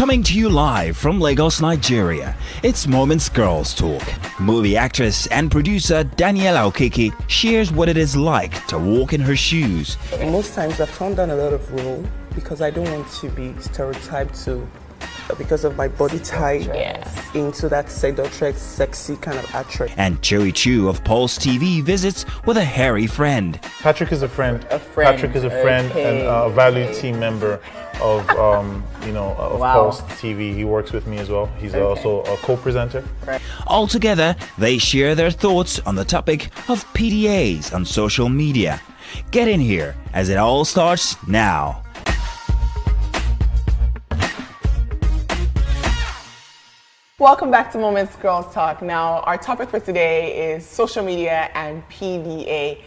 Coming to you live from Lagos, Nigeria, it's Moments Girls Talk. Movie actress and producer Daniela Okeke shares what it is like to walk in her shoes. Most times I've turned down a lot of role because I don't want to be stereotyped because of my body type into that seductress, sexy kind of actress. And Joey Chu of Pulse TV visits with a hairy friend. Patrick is a friend. Patrick is a friend and a valued team member of Pulse TV. He works with me as well. He's also a co-presenter. Right. Altogether, they share their thoughts on the topic of PDAs on social media. Get in here as it all starts now. Welcome back to Moments Girls Talk. Now, our topic for today is social media and PDA.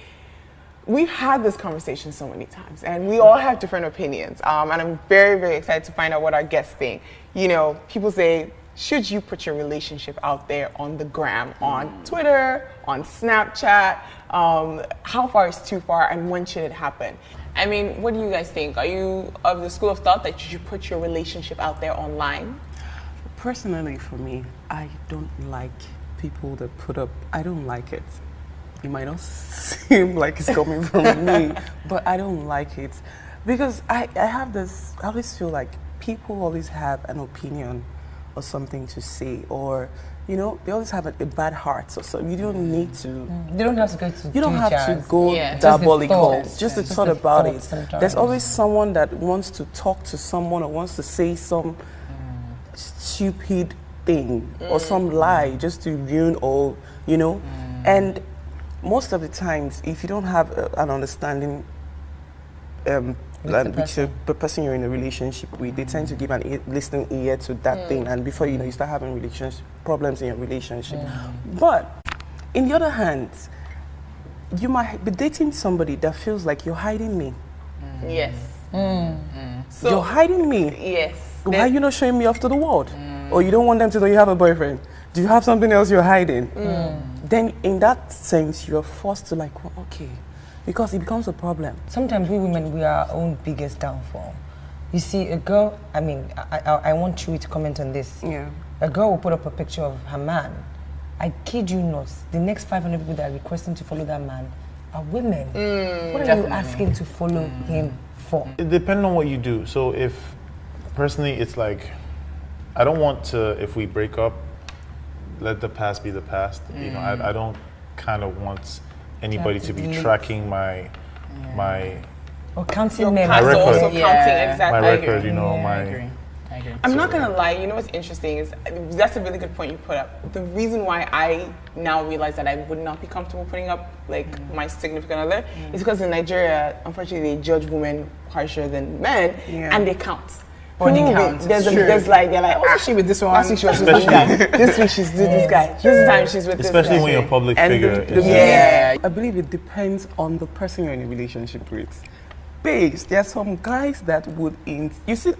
We've had this conversation so many times, and we all have different opinions. And I'm very, very excited to find out what our guests think. You know, people say, should you put your relationship out there on the gram, on Twitter, on Snapchat? How far is too far, and when should it happen? I mean, what do you guys think? Are you of the school of thought that you should put your relationship out there online? Personally, for me, I don't like people that put up, I don't like it. It might not seem like it's coming from me, but I don't like it. Because I have this, I always feel like people always have an opinion or something to say, or, you know, they always have a bad heart. So you don't need to. You don't have to go to. You don't have to go diabolical. Just the thought about it. There's always someone that wants to talk to someone or wants to say some stupid thing or some lie just to ruin all, you know. And most of the times, if you don't have an understanding with the person you're in a relationship with, they tend to give an listening ear to that thing, and before you know, you start having relationship problems in your relationship. But in the other hand, you might be dating somebody that feels like you're hiding me. Yes. So you're hiding me. Yes. Why are you not showing me off to the world? Or you don't want them to know you have a boyfriend? Do you have something else you're hiding? Then in that sense, you're forced to like, well, okay, because it becomes a problem. Sometimes we women, we are our own biggest downfall. You see, a girl, I mean, I want Chewy to comment on this. Yeah. A girl will put up a picture of her man. I kid you not, the next 500 people that are requesting to follow that man are women. What are you asking to follow him for? It depends on what you do. So if, personally, it's like, I don't want to, if we break up, let the past be the past. You know, I don't kind of want anybody to be tracking my or counting men. My record. Also counting, exactly. My record, you know, I agree. I'm not gonna lie, you know what's interesting is, that's a really good point you put up. The reason why I now realize that I would not be comfortable putting up like my significant other is because in Nigeria, unfortunately, they judge women harsher than men, and they count. Body count. There's like, they're like, oh, she with this one. Last week she was with this guy. This week she's with this guy. This time she's with this guy. Especially when you're a public figure. I believe it depends on the person you're in a relationship with. Babes, there are some guys that would, you see,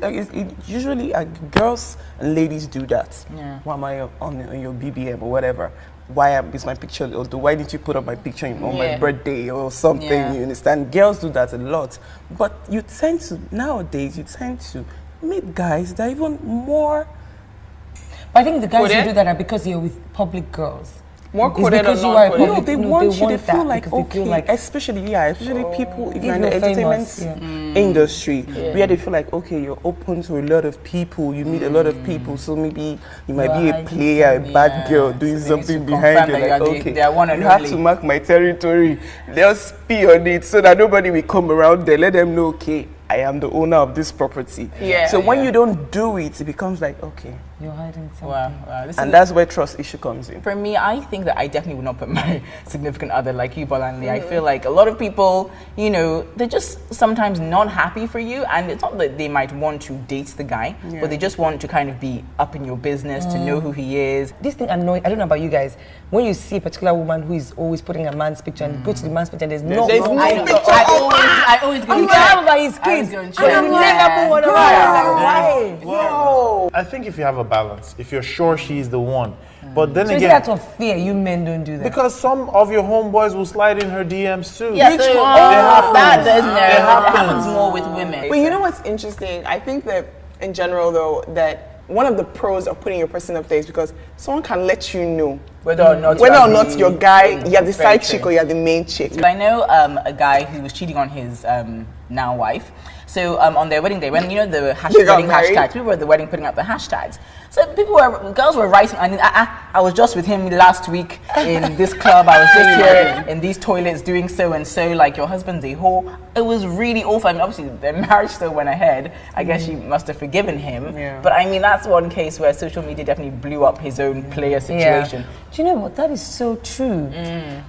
usually girls and ladies do that. Yeah. Why am I on your BBM or whatever? Why is my picture, or why did you put up my picture on my birthday or something? You understand? Girls do that a lot. But you tend to, nowadays, you tend to meet guys that are even more. But I think the guys who do that are because you're with public girls. More coded or not coded? No, they want you to feel like, okay, especially people, if you're in the entertainment industry, where they feel like, okay, you're open to a lot of people, you meet a lot of people, so maybe you might be a player, a bad girl, doing something behind you, like, okay, you have to mark my territory, they'll spy on it so that nobody will come around there, let them know, okay, I am the owner of this property. So when you don't do it, it becomes like, okay, you're hiding something. Wow. And that's where trust issue comes in. For me, I think that I definitely would not put my significant other like you, Bolanle. I feel like a lot of people, you know, they're just sometimes not happy for you, and it's not that they might want to date the guy, but they just want to kind of be up in your business, to know who he is. This thing annoys, I don't know about you guys, when you see a particular woman who is always putting a man's picture and go to the man's picture and there's no picture. I always go about his kids. I think if you have a balance, if you're sure she's the one, but then so again, is it out of fear you men don't do that? Because some of your homeboys will slide in her DMs too. Yeah, Which so one? that happens more with women. But you know what's interesting? I think that in general, though, that one of the pros of putting your person up there is because someone can let you know whether or not your guy, you're the side chick or you're the main chick. I know a guy who was cheating on his now wife. So on their wedding day, when you know the wedding hashtags, people were at the wedding putting up the hashtags. So girls were writing, I was just with him last week in this club. I was just here in these toilets doing so and so. Like, your husband's a whore. It was really awful. I mean, obviously their marriage still went ahead. I guess she must have forgiven him. Yeah. But I mean, that's one case where social media definitely blew up his own player situation. Yeah. Do you know what? That is so true.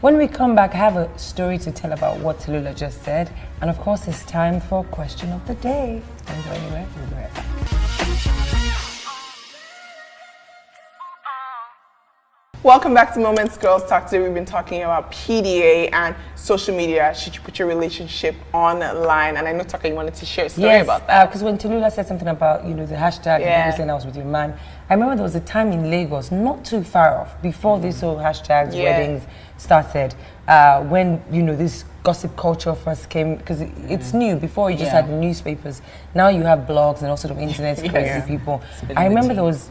When we come back, I have a story to tell about what Tallulah just said. And of course, it's time for question of the day. Don't go anywhere. We'll be right back. Welcome back to Moments Girls Talk. Today we've been talking about PDA and social media. Should you put your relationship online? And I know, Tucker, you wanted to share a story about that. Because when Tallulah said something about, the hashtag, and people saying I was with your man, I remember there was a time in Lagos, not too far off, before this whole hashtags, weddings started, when, this gossip culture first came, because it's new. Before you just had newspapers. Now you have blogs and all sort of internet crazy people. I remember there was,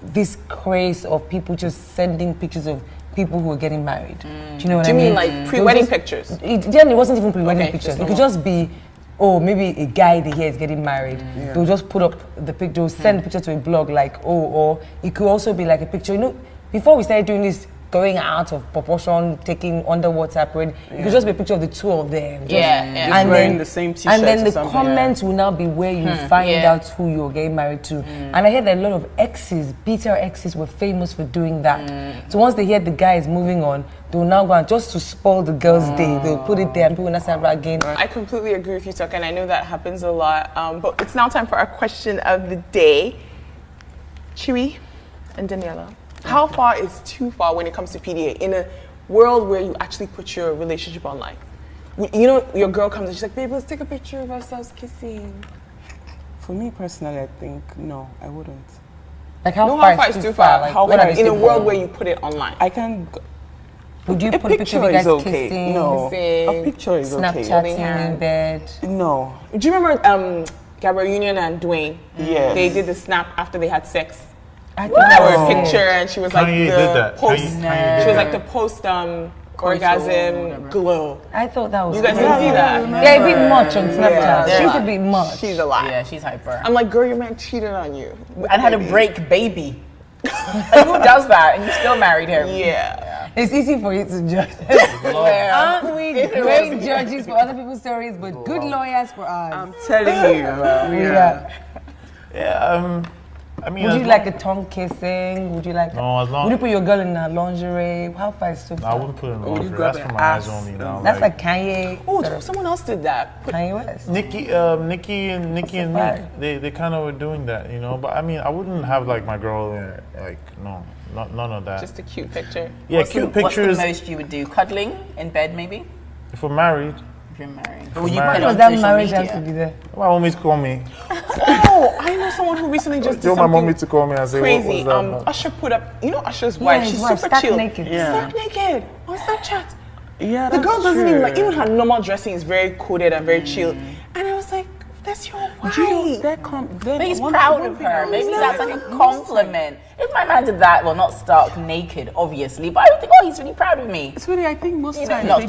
this craze of people just sending pictures of people who were getting married. Do you know what I mean? Do you mean like pre-wedding pictures? It wasn't even pre-wedding pictures. It could just be, maybe a guy they hear is getting married. They'll just put up the picture, they'll send the picture to a blog or it could also be like a picture. Before we started doing this, going out of proportion, taking underwater parade, it could just be a picture of the two of them. And wearing the same t-shirt. And then the comments will now be where you find out who you're getting married to. And I heard that a lot of exes, bitter exes, were famous for doing that. So once they hear the guy is moving on, they'll now go on just to spoil the girl's day. They'll put it there and people will not start bragging. I completely agree with you, Tucker, and I know that happens a lot. But it's now time for our question of the day. Chewy and Daniela, how far is too far when it comes to PDA in a world where you actually put your relationship online? Your girl comes and she's like, babe, let's take a picture of ourselves kissing. For me personally, I think, no, I wouldn't. Like how far is too far? How far in a world where you put it online? I can... Would you put a picture of you guys okay. kissing? No, a picture is okay. Snapchatting in bed? No. Do you remember Gabrielle Union and Dwayne? Yes. They did the snap after they had sex. I think that was a picture, and she was like post. Kanye She was like the post orgasm glow. I thought that was. You guys didn't see that? Yeah, a bit much on Snapchat. She's a bit much. She's a lot. Yeah, she's hyper. I'm like, girl, your man cheated on you and had a break baby. Like, who does that? And you still married him? Yeah. It's easy for you to judge. Aren't we great judges for other people's stories, but good lawyers for ours? I'm telling you. I mean, would you like a tongue kissing? Would you like? No, as long. Would you put your girl in a lingerie? How far is too far? I wouldn't put it in lingerie. That's for my eyes only now. That's like Kanye. Oh, someone else did that. Kanye West. Nikki and me, they kind of were doing that, But I mean, I wouldn't have like my girl none of that. Just a cute picture. Yeah, cute pictures. What's the most you would do? Cuddling in bed, maybe? If we're married. If you're married. But would you put it on that marriage have to be there? My mommy's call me. Oh, I know someone who recently just did something my mommy to call me and say, crazy. What was that, Usher put up, Usher's wife, she's super chill. Naked. Stark naked on Snapchat. Yeah, the girl doesn't even her normal dressing is very coded and very chill. And I was like, that's your wife. But he's proud of her. Maybe that's like a compliment. If my man did that, well, not stark naked, obviously, but I would think, he's really proud of me. Sweetie, I think most times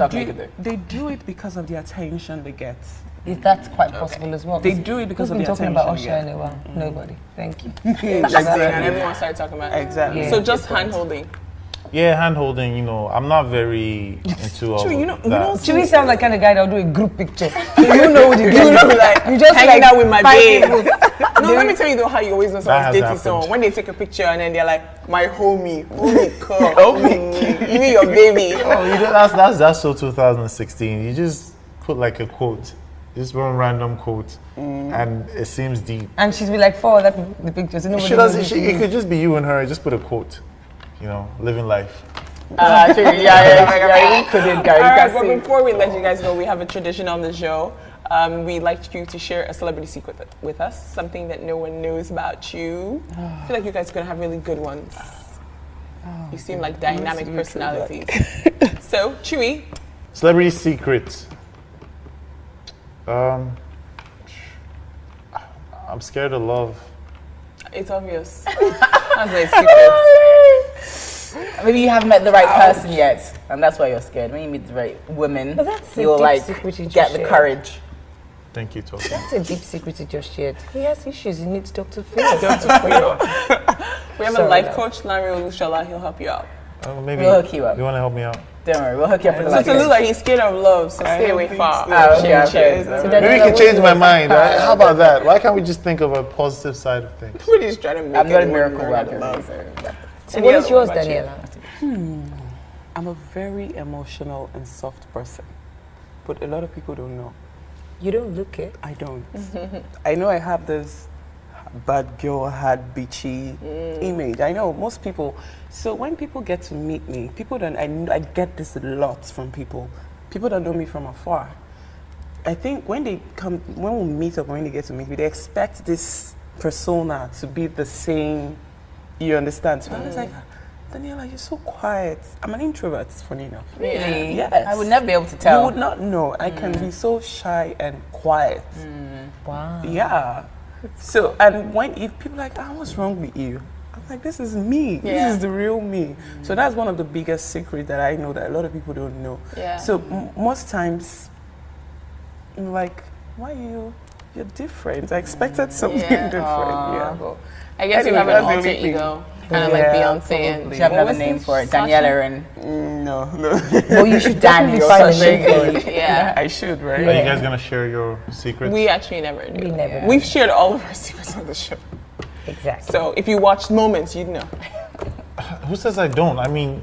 they do it because of the attention they get. That's quite possible as well. They do it because of the attention. Talking about Usher in a while. Nobody. Thank you. Exactly. And everyone started talking about it. Exactly. Yeah. So just hand holding. Yeah, hand holding, I'm not very into all that. Chewy sounds like kind of guy that'll do a group picture. You know what you do. You just hanging out with my babe. No, let me tell you though how you always know someone's dating someone. When they take a picture and then they're like, my homie, come, you mean your baby. That's so 2016. You just put like a quote. Just one random quote, and it seems deep. And she'd be like, forward the pictures. It could just be you and her. Just put a quote. Living life. True. You couldn't go. All right, but before we let you guys go, we have a tradition on the show. We'd like you to share a celebrity secret with us, something that no one knows about you. I feel like you guys are going to have really good ones. You seem like dynamic personalities. So, Chewy. Celebrity secret. I'm scared of love. It's obvious. That's my secret. Maybe you haven't met the right person yet, and that's why you're scared. When you meet the right woman, you'll like get the courage. Thank you, Toki. That's a deep secret you just shared. He has issues. He needs Dr. Phil. We have a life coach, Larry Olushala. He'll help you out. Maybe we'll hook you up. You want to help me out? Don't worry, we'll hook you up with So to look like he's scared of love, so stay away far. Okay. So maybe we can change my mind. Right? How about that? Why can't we just think of a positive side of things? Everybody's trying to make I'm not a miracle worker. So what is yours, Daniela? I'm a very emotional and soft person, but a lot of people don't know. You don't look it. I don't. I know I have this bad girl, hard, bitchy image. I know most people. So when people get to meet me, people don't. I get this a lot from people. People don't know me from afar. I think when they come, when we meet up, when they get to meet me, they expect this persona to be the same. You understand? So it's like, Daniela, you're so quiet. I'm an introvert, funny enough. Really? Yes. I would never be able to tell. You would not know. I can be so shy and quiet. Wow. Yeah. So, and when if people are like, what's wrong with you? I'm like, this is me. Yeah. This is the real me. So that's one of the biggest secrets that I know that a lot of people don't know. Yeah. So most times, I'm like, why you're different. I expected something different. Yeah. But I guess you have an alter ego. Kind of like Beyonce and You have another name for it, Daniela and No. Well, you should definitely find a name for it. yeah. I should, right? Are you guys gonna share your secrets? We actually never do. We never do. We've shared all of our secrets on the show. Exactly. So if you watched Moments, you'd know. Who says I don't? I mean,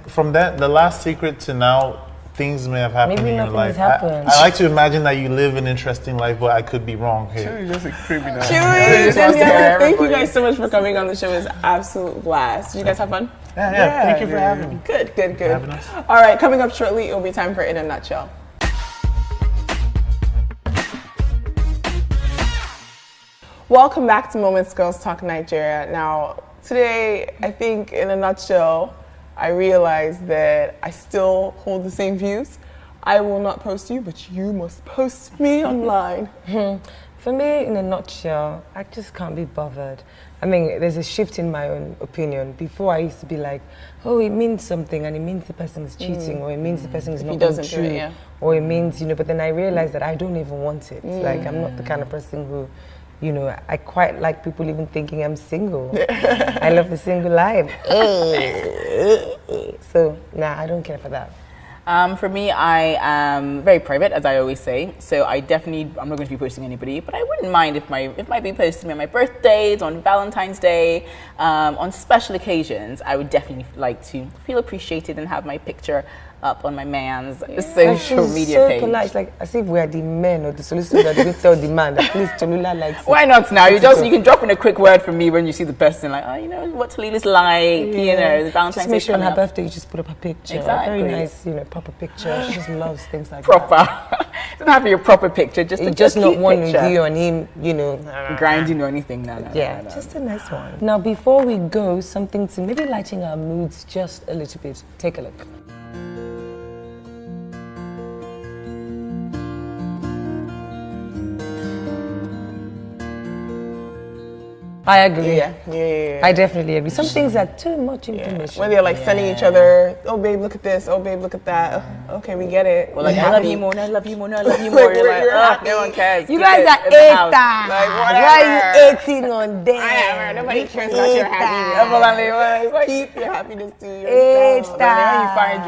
from the last secret to now, things may have happened Maybe in your nothing life. has happened. I like to imagine that you live an interesting life, but I could be wrong here. You're just a criminal. Thank you guys so much for coming on the show. It was an absolute blast. Did you guys have fun? Yeah. Thank you for having me. Good. Having us. All right, coming up shortly, it'll be time for In a Nutshell. Welcome back to Moments Girls Talk Nigeria. Now, today, I think in a nutshell, I realized that I still hold the same views. I will not post you, but you must post me online. For me, in a nutshell, I just can't be bothered. I mean, there's a shift in my own opinion. Before, I used to be like, oh, it means something, and it means the person is cheating, or it means the person is not being true, or it means, but then I realized that I don't even want it. Like, I'm not the kind of person who, I quite like people even thinking I'm single. I love the single life. So, I don't care for that. For me, I am very private, as I always say. So I'm not going to be posting anybody, but I wouldn't mind if might be posting me on my birthdays, on Valentine's Day, on special occasions. I would definitely like to feel appreciated and have my picture up on my man's social media page. So polite, like as if we are the men or the solicitors that will tell the man that please Tolula likes it. Why not now? You can drop in a quick word from me when you see the person, like, what Tolula's like, the Valentine's Day. Just make sure on her birthday you just put up a picture. Exactly. A very nice, proper picture. She just loves things like proper. that. Doesn't have to be a proper picture, just not one picture. with you and him, grinding or anything. No, just a nice one. Now, before we go, something to maybe lighten our moods just a little bit. Take a look. I agree. Yeah. I definitely agree. Some things are too much information. When they're like sending each other, oh babe, look at this, oh babe, look at that. Okay, we get it. Well, like, I love you more, I love you more, I love you more. You're like, no one cares. You guys are ATA. Like, whatever. Why are you 18 on them? Whatever. Nobody cares about your happiness. Keep your happiness to yourself. When you find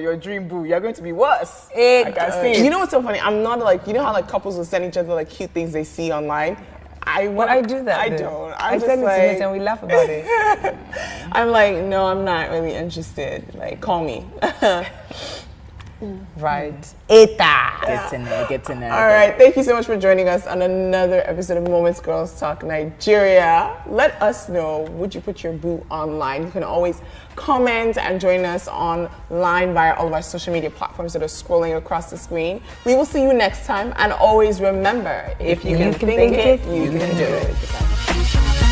your dream boo, you're going to be worse. I can see. You know what's so funny? I'm not like, you know how like couples will send each other like cute things they see online? I do that. I don't. I send it to me and we laugh about it. I'm like, no, I'm not really interested. Like, call me. Right. Eta. Get to know. All right. Thank you so much for joining us on another episode of Moments Girls Talk Nigeria. Let us know, would you put your boo online? You can always comment and join us online via all of our social media platforms that are scrolling across the screen. We will see you next time. And always remember, if you can think it, you can do it.